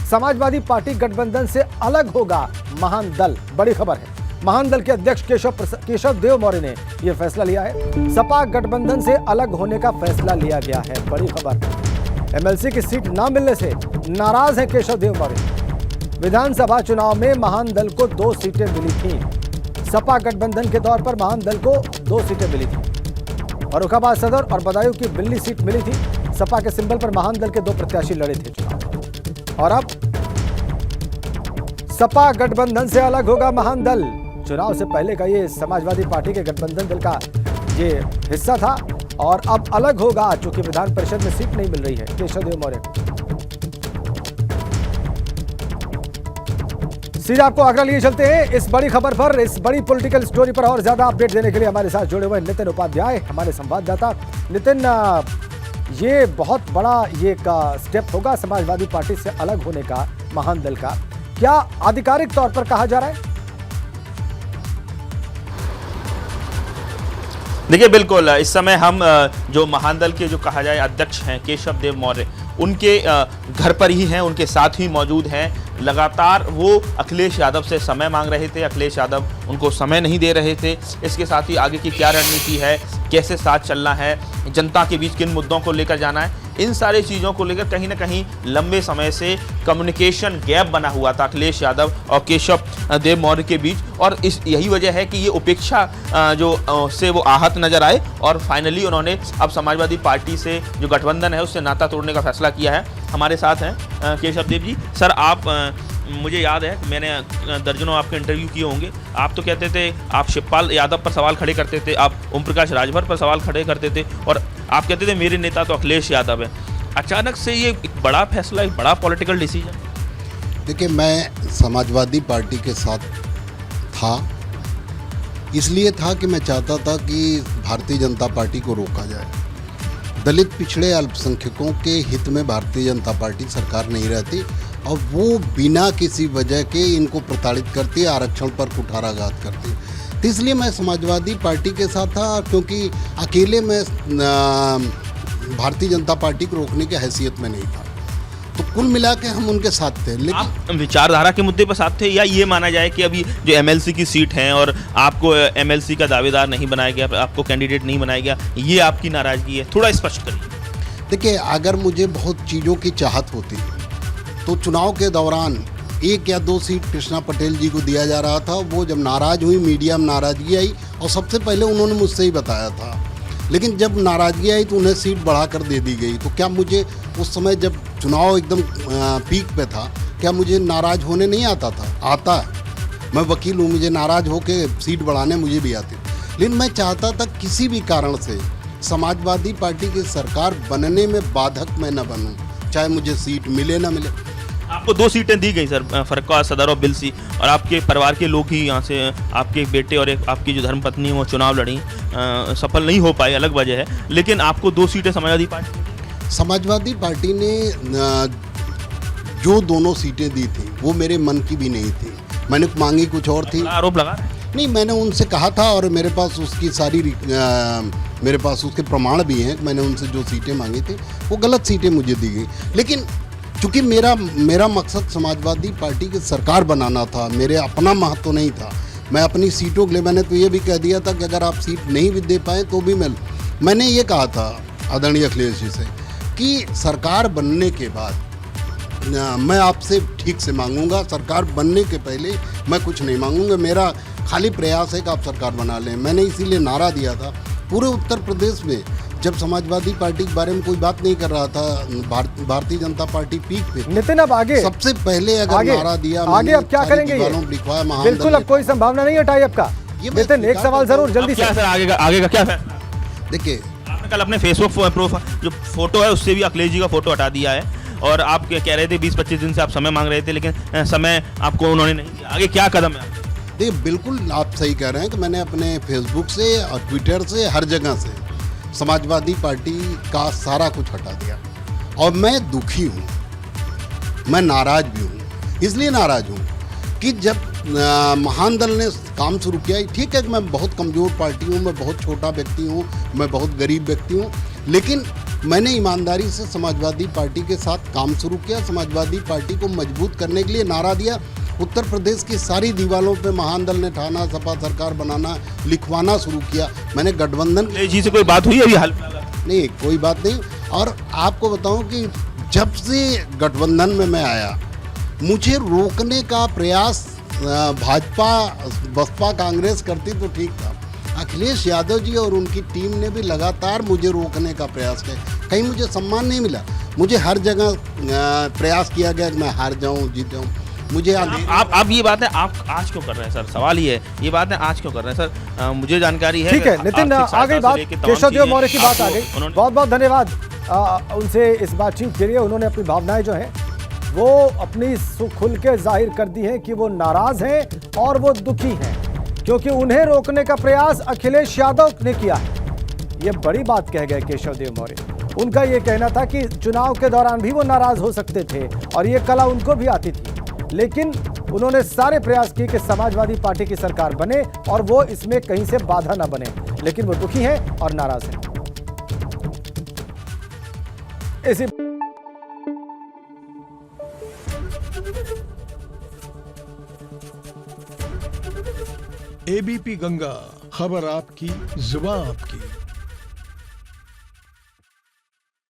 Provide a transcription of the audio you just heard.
Samajwadi party गठबंधन से अलग होगा महान दल, बड़ी खबर है। महान दल के अध्यक्ष केशव देव मौर्य ने यह फैसला लिया है। सपा गठबंधन से अलग होने का फैसला लिया गया है, बड़ी खबर। एमएलसी की सीट न मिलने से नाराज है केशव देव मौर्य। विधानसभा चुनाव में महान दल को 2 सीटें मिली थी। सपा गठबंधन के तौर पर महान दल को 2 सीटें मिली थी। फर्रुखाबाद सदर और बदायूं की बिल्ली सीट मिली थी। सपा के सिंबल पर महान दल के 2 प्रत्याशी लड़े थे चुनाव। और अब सपा गठबंधन से अलग होगा महान दल। चुनाव से पहले का ये समाजवादी पार्टी के गठबंधन दल का ये हिस्सा था और अब अलग होगा, चूंकि विधान परिषद में सीट नहीं मिल रही है केशव देव मौर्य। सीधा आपको आगरा लिए चलते हैं इस बड़ी खबर पर, इस बड़ी पॉलिटिकल स्टोरी पर। और ज्यादा अपडेट देने के लिए हमारे साथ जुड़े हुए नितिन उपाध्याय, हमारे संवाददाता। नितिन, ये बहुत बड़ा ये स्टेप होगा समाजवादी पार्टी से अलग होने का महान दल का, क्या आधिकारिक तौर पर कहा जा रहा है? देखिए, बिल्कुल इस समय हम जो महान दल के जो कहा जाए अध्यक्ष हैं केशव देव मौर्य, उनके घर पर ही हैं, उनके साथ ही मौजूद हैं। लगातार वो अखिलेश यादव से समय मांग रहे थे, अखिलेश यादव उनको समय नहीं दे रहे थे। इसके साथ ही आगे की क्या रणनीति है, कैसे साथ चलना है, जनता के बीच किन मुद्दों को लेकर जाना है, इन सारी चीज़ों को लेकर कहीं ना कहीं लंबे समय से कम्युनिकेशन गैप बना हुआ था अखिलेश यादव और केशव देव मौर्य के बीच। और यही वजह है कि ये उपेक्षा से वो आहत नजर आए और फाइनली उन्होंने अब समाजवादी पार्टी से जो गठबंधन है उससे नाता तोड़ने का फैसला किया है। हमारे साथ हैं केशव देव जी। सर, आप मुझे याद है मैंने दर्जनों आपके इंटरव्यू किए होंगे। आप तो कहते थे, आप शिवपाल यादव पर सवाल खड़े करते थे, आप ओम प्रकाश राजभर पर सवाल खड़े करते थे और आप कहते थे मेरे नेता तो अखिलेश यादव है। अचानक से ये एक बड़ा फैसला, एक बड़ा पॉलिटिकल डिसीजन। देखिए, मैं समाजवादी पार्टी के साथ था, इसलिए था कि मैं चाहता था कि भारतीय जनता पार्टी को रोका जाए। दलित, पिछड़े, अल्पसंख्यकों के हित में भारतीय जनता पार्टी सरकार नहीं रहती और वो बिना किसी वजह के इनको प्रताड़ित करती है, आरक्षण पर कुठाराघात करती है। तो इसलिए मैं समाजवादी पार्टी के साथ था, क्योंकि अकेले मैं भारतीय जनता पार्टी को रोकने की हैसियत में नहीं था। तो कुल मिला के हम उनके साथ थे। लेकिन आप विचारधारा के मुद्दे पर साथ थे, या ये माना जाए कि अभी जो एमएलसी की सीट है और आपको एमएलसी का दावेदार नहीं बनाया गया, आपको कैंडिडेट नहीं बनाया गया, ये आपकी नाराजगी है? थोड़ा स्पष्ट करिए। देखिए, अगर मुझे बहुत चीज़ों की चाहत होती तो चुनाव के दौरान 1 या 2 सीट कृष्णा पटेल जी को दिया जा रहा था। वो जब नाराज़ हुई, मीडिया में नाराज़गी आई और सबसे पहले उन्होंने मुझसे ही बताया था। लेकिन जब नाराज़गी आई तो उन्हें सीट बढ़ाकर दे दी गई। तो क्या मुझे उस समय, जब चुनाव एकदम पीक पे था, क्या मुझे नाराज़ होने नहीं आता था? आता है, मैं वकील हूँ, मुझे नाराज़ होकर सीट बढ़ाने मुझे भी आती। लेकिन मैं चाहता था किसी भी कारण से समाजवादी पार्टी की सरकार बनने में बाधक मैं न बनूँ, चाहे मुझे सीट मिले ना मिले। आपको 2 सीटें दी गई सर, फर्रुखाबाद सदर और बिलसी, और आपके परिवार के लोग ही यहाँ से, आपके एक बेटे और एक आपकी जो धर्मपत्नी है वो चुनाव लड़ी, सफल नहीं हो पाए, अलग वजह है। लेकिन आपको 2 सीटें समाजवादी पार्टी ने जो दोनों सीटें दी थी वो मेरे मन की भी नहीं थी। मैंने मांगी कुछ और थी। आरोप लगा नहीं, मैंने उनसे कहा था और मेरे पास उसकी सारी मेरे पास उसके प्रमाण भी हैं। मैंने उनसे जो सीटें मांगी थी वो गलत सीटें मुझे दी गई। लेकिन चूँकि मेरा मकसद समाजवादी पार्टी की सरकार बनाना था, मेरे अपना महत्व नहीं था। मैं अपनी सीटों के लिए, मैंने तो ये भी कह दिया था कि अगर आप सीट नहीं भी दे पाए तो भी मैंने ये कहा था आदरणीय अखिलेश जी से कि सरकार बनने के बाद मैं आपसे ठीक से मांगूंगा, सरकार बनने के पहले मैं कुछ नहीं मांगूंगा। मेरा खाली प्रयास है कि आप सरकार बना लें। मैंने इसीलिए नारा दिया था। पूरे उत्तर प्रदेश में जब समाजवादी पार्टी के बारे में कोई बात नहीं कर रहा था, भारतीय जनता पार्टी पीक पे। नितिन, अब आगे सबसे पहले अगर नारा दिया, आगे अब क्या करेंगे? लिखवाया, बिल्कुल अब कोई संभावना नहीं है टाई अप का। नितिन, एक सवाल जरूर जल्दी से, आगे का क्या फैसला? देखिए, आपने कल अपने फेसबुक प्रोफाइल जो फोटो है उससे भी अखिलेश जी का फोटो हटा दिया है और आप कह रहे थे 20-25 दिन से आप समय मांग रहे थे, लेकिन समय आपको उन्होंने नहीं दिया। आगे क्या कदम है? देखिए, बिल्कुल आप सही कह रहे हैं कि मैंने अपने फेसबुक से और ट्विटर से, हर जगह से समाजवादी पार्टी का सारा कुछ हटा दिया और मैं दुखी हूँ, मैं नाराज भी हूँ। इसलिए नाराज हूँ कि जब महान दल ने काम शुरू किया, ठीक है कि मैं बहुत कमज़ोर पार्टी हूँ, मैं बहुत छोटा व्यक्ति हूँ, मैं बहुत गरीब व्यक्ति हूँ, लेकिन मैंने ईमानदारी से समाजवादी पार्टी के साथ काम शुरू किया, समाजवादी पार्टी को मजबूत करने के लिए नारा दिया। उत्तर प्रदेश की सारी दीवारों पे महान दल ने ठाना, सपा सरकार बनाना, लिखवाना शुरू किया। मैंने गठबंधन जी से कोई बात हुई अभी हाल फिलहाल? नहीं, कोई बात नहीं। और आपको बताऊं कि जब से गठबंधन में मैं आया, मुझे रोकने का प्रयास भाजपा, बसपा, कांग्रेस करती तो ठीक था। अखिलेश यादव जी और उनकी टीम ने भी लगातार मुझे रोकने का प्रयास किया। कहीं मुझे सम्मान नहीं मिला, मुझे हर जगह प्रयास किया गया कि मैं हार जाऊं, जीत जाऊं। मुझे आप ये बात है आप आज क्यों कर रहे हैं सर? सवाल ये है, ये बात है आज क्यों कर रहे हैं सर? मुझे जानकारी है। ठीक है नितिन, आ गई बात, केशव देव मौर्य की बात आ गई। बहुत बहुत धन्यवाद उनसे इस बातचीत के लिए। उन्होंने अपनी भावनाएं जो हैं वो अपनी खुल के जाहिर कर दी हैं कि वो नाराज हैं और वो दुखी हैं, क्योंकि उन्हें रोकने का प्रयास अखिलेश यादव ने किया है। ये बड़ी बात कह गए केशव देव मौर्य। उनका ये कहना था कि चुनाव के दौरान भी वो नाराज हो सकते थे और ये कला उनको भी आती थी, लेकिन उन्होंने सारे प्रयास किए कि समाजवादी पार्टी की सरकार बने और वो इसमें कहीं से बाधा ना बने, लेकिन वो दुखी हैं और नाराज हैं। इसी एबीपी गंगा, खबर आपकी, जुबान आपकी।